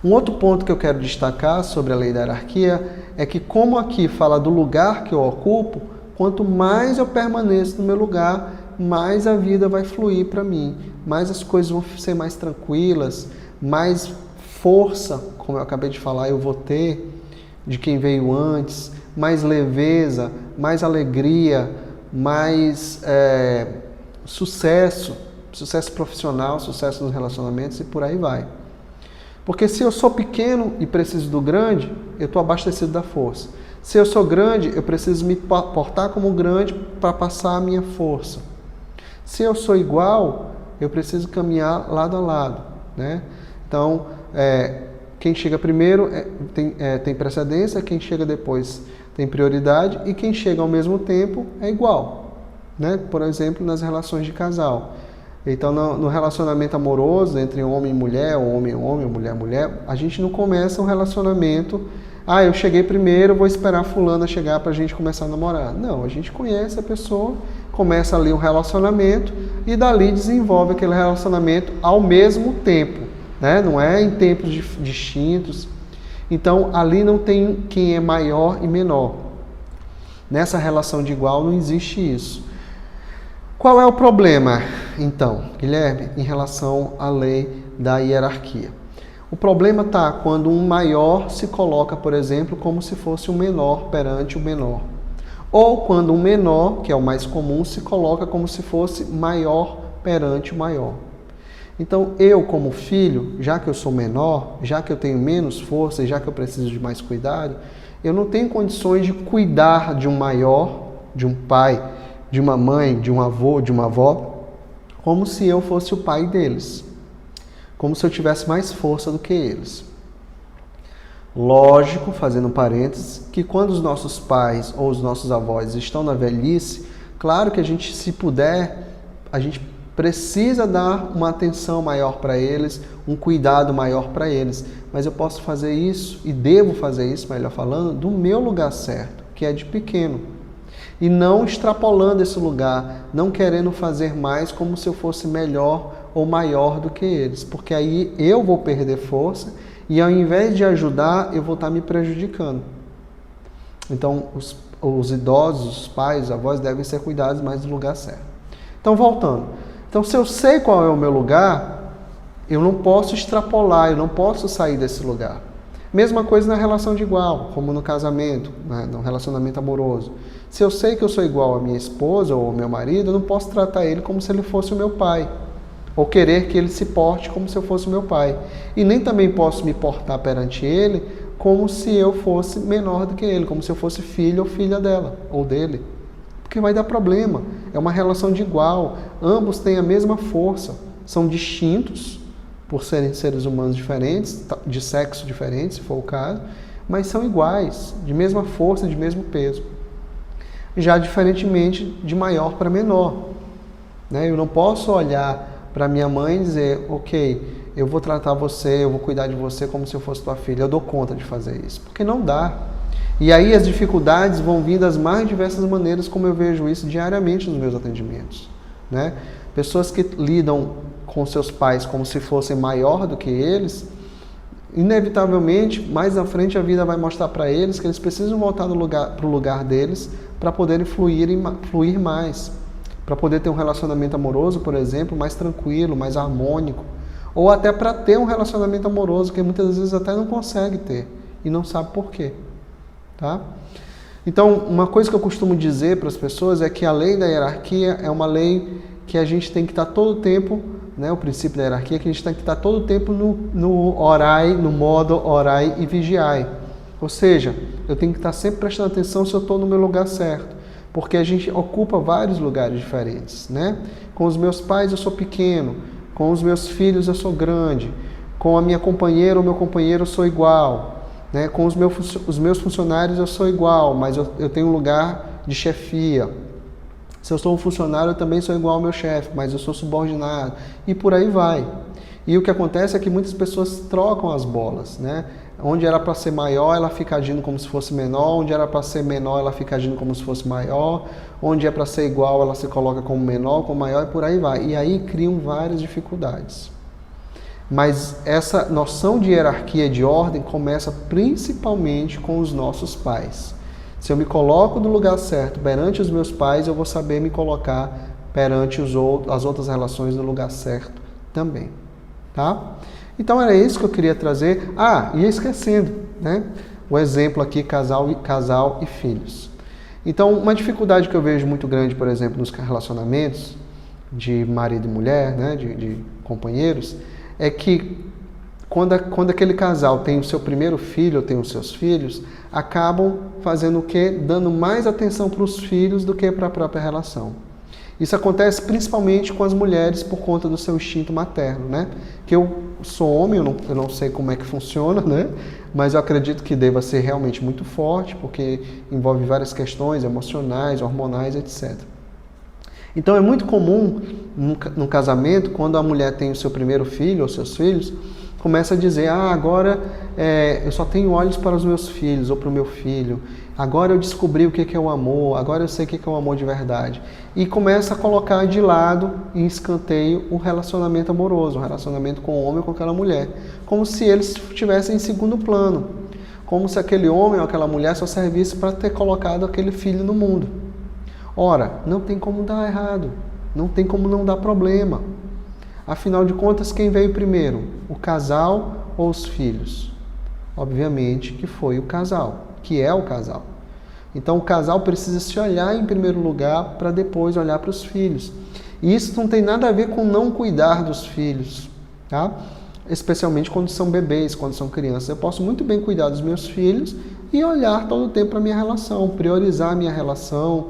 Um outro ponto que eu quero destacar sobre a lei da hierarquia é que, como aqui fala do lugar que eu ocupo, quanto mais eu permaneço no meu lugar, mais a vida vai fluir para mim, mais as coisas vão ser mais tranquilas, mais força, como eu acabei de falar, eu vou ter de quem veio antes, mais leveza, mais alegria, mais sucesso profissional, sucesso nos relacionamentos e por aí vai. Porque se eu sou pequeno e preciso do grande, eu estou abastecido da força. Se eu sou grande, eu preciso me portar como grande para passar a minha força. Se eu sou igual, eu preciso caminhar lado a lado, né? Então, quem chega primeiro tem precedência, quem chega depois tem prioridade e quem chega ao mesmo tempo é igual, né? Por exemplo, nas relações de casal. Então, no relacionamento amoroso entre homem e mulher, ou homem, mulher, a gente não começa um relacionamento, eu cheguei primeiro, vou esperar a fulana chegar para a gente começar a namorar. Não, a gente conhece a pessoa, começa ali um relacionamento e dali desenvolve aquele relacionamento ao mesmo tempo, né? Não é em tempos distintos. Então, ali não tem quem é maior e menor. Nessa relação de igual não existe isso. Qual é o problema, então, Guilherme, em relação à lei da hierarquia? O problema está quando um maior se coloca, por exemplo, como se fosse um menor perante o menor. Ou quando um menor, que é o mais comum, se coloca como se fosse maior perante o maior. Então, eu como filho, já que eu sou menor, já que eu tenho menos força e já que eu preciso de mais cuidado, eu não tenho condições de cuidar de um maior, de um pai, de uma mãe, de um avô, de uma avó, como se eu fosse o pai deles. Como se eu tivesse mais força do que eles. Lógico, fazendo parênteses, que quando os nossos pais ou os nossos avós estão na velhice, claro que a gente, se puder, a gente precisa dar uma atenção maior para eles, um cuidado maior para eles. Mas eu posso fazer isso, e devo fazer isso, melhor falando, do meu lugar certo, que é de pequeno. E não extrapolando esse lugar, não querendo fazer mais como se eu fosse melhor ou maior do que eles. Porque aí eu vou perder força e ao invés de ajudar, eu vou estar me prejudicando. Então, os idosos, os pais, os avós devem ser cuidados mais do lugar certo. Então, voltando. Então, se eu sei qual é o meu lugar, eu não posso extrapolar, eu não posso sair desse lugar. Mesma coisa na relação de igual, como no casamento, né, no relacionamento amoroso. Se eu sei que eu sou igual à minha esposa ou ao meu marido, eu não posso tratar ele como se ele fosse o meu pai. Ou querer que ele se porte como se eu fosse o meu pai. E nem também posso me portar perante ele como se eu fosse menor do que ele, como se eu fosse filho ou filha dela, ou dele. Porque vai dar problema. É uma relação de igual. Ambos têm a mesma força. São distintos, por serem seres humanos diferentes, de sexo diferente, se for o caso, mas são iguais, de mesma força, de mesmo peso. Já diferentemente de maior para menor. Né? Eu não posso olhar para minha mãe e dizer, ok, eu vou tratar você, eu vou cuidar de você como se eu fosse tua filha, eu dou conta de fazer isso. Porque não dá. E aí as dificuldades vão vir das mais diversas maneiras, como eu vejo isso diariamente nos meus atendimentos. Né? Pessoas que lidam com seus pais como se fossem maior do que eles, inevitavelmente, mais na frente a vida vai mostrar para eles que eles precisam voltar para o lugar deles para poderem fluir mais, para poder ter um relacionamento amoroso, por exemplo, mais tranquilo, mais harmônico, ou até para ter um relacionamento amoroso que muitas vezes até não consegue ter e não sabe por quê. Tá? Então, uma coisa que eu costumo dizer para as pessoas é que a lei da hierarquia é uma lei que a gente tem que estar todo o tempo, né, o princípio da hierarquia, que a gente tem que estar todo o tempo no orai, no modo orai e vigiai. Ou seja, eu tenho que estar sempre prestando atenção se eu estou no meu lugar certo, porque a gente ocupa vários lugares diferentes. Né? Com os meus pais eu sou pequeno, com os meus filhos eu sou grande, com a minha companheira ou meu companheiro eu sou igual, né? Com os meus funcionários eu sou igual, mas eu tenho um lugar de chefia. Se eu sou um funcionário, eu também sou igual ao meu chefe, mas eu sou subordinado. E por aí vai. E o que acontece é que muitas pessoas trocam as bolas, né? Onde era para ser maior, ela fica agindo como se fosse menor. Onde era para ser menor, ela fica agindo como se fosse maior. Onde é para ser igual, ela se coloca como menor, como maior e por aí vai. E aí criam várias dificuldades. Mas essa noção de hierarquia, de ordem, começa principalmente com os nossos pais. Se eu me coloco no lugar certo perante os meus pais, eu vou saber me colocar perante as outras relações no lugar certo também. Tá? Então era isso que eu queria trazer. E esquecendo, né? O exemplo aqui, casal e filhos. Então, uma dificuldade que eu vejo muito grande, por exemplo, nos relacionamentos de marido e mulher, né? de companheiros, é que quando aquele casal tem o seu primeiro filho ou tem os seus filhos, acabam fazendo o quê? Dando mais atenção para os filhos do que para a própria relação. Isso acontece principalmente com as mulheres por conta do seu instinto materno, né? Que eu sou homem, eu não sei como é que funciona, né? Mas eu acredito que deva ser realmente muito forte, porque envolve várias questões emocionais, hormonais, etc. Então é muito comum no casamento, quando a mulher tem o seu primeiro filho ou seus filhos, começa a dizer, agora eu só tenho olhos para os meus filhos ou para o meu filho, agora eu descobri o que é o amor, agora eu sei o que é o amor de verdade. E começa a colocar de lado, em escanteio, o relacionamento amoroso, o relacionamento com o homem ou com aquela mulher, como se eles estivessem em segundo plano, como se aquele homem ou aquela mulher só servisse para ter colocado aquele filho no mundo. Ora, não tem como dar errado, não tem como não dar problema. Afinal de contas, quem veio primeiro? O casal ou os filhos? Obviamente que foi o casal, que é o casal. Então o casal precisa se olhar em primeiro lugar para depois olhar para os filhos. E isso não tem nada a ver com não cuidar dos filhos, tá? Especialmente quando são bebês, quando são crianças. Eu posso muito bem cuidar dos meus filhos e olhar todo o tempo para a minha relação, priorizar a minha relação,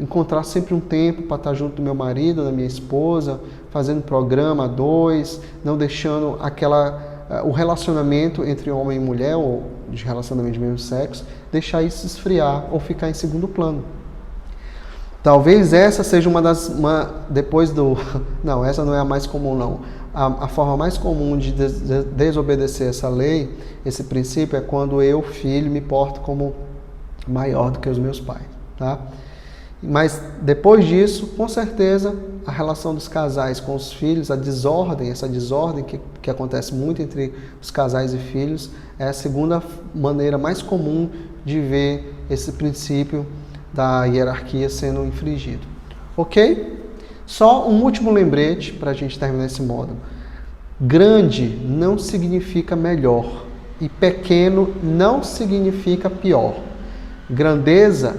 encontrar sempre um tempo para estar junto do meu marido, da minha esposa, fazendo programa a dois, não deixando o relacionamento entre homem e mulher, ou de relacionamento de mesmo sexo, deixar isso esfriar ou ficar em segundo plano. Talvez essa seja Não, essa não é a mais comum, não. A forma mais comum de desobedecer essa lei, esse princípio, é quando eu, filho, me porto como maior do que os meus pais, tá? Mas depois disso, com certeza, a relação dos casais com os filhos, essa desordem que acontece muito entre os casais e filhos, é a segunda maneira mais comum de ver esse princípio da hierarquia sendo infringido. Ok? Só um último lembrete para a gente terminar esse módulo. Grande não significa melhor e pequeno não significa pior. Grandeza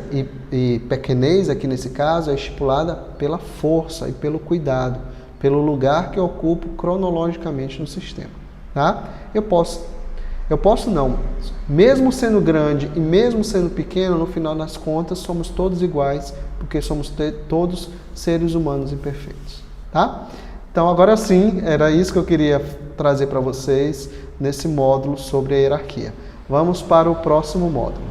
e pequenez, aqui nesse caso, é estipulada pela força e pelo cuidado, pelo lugar que eu ocupo cronologicamente no sistema. Tá? Eu posso não. Mesmo sendo grande e mesmo sendo pequeno, no final das contas, somos todos iguais, porque somos todos seres humanos imperfeitos. Tá? Então, agora sim, era isso que eu queria trazer para vocês nesse módulo sobre a hierarquia. Vamos para o próximo módulo.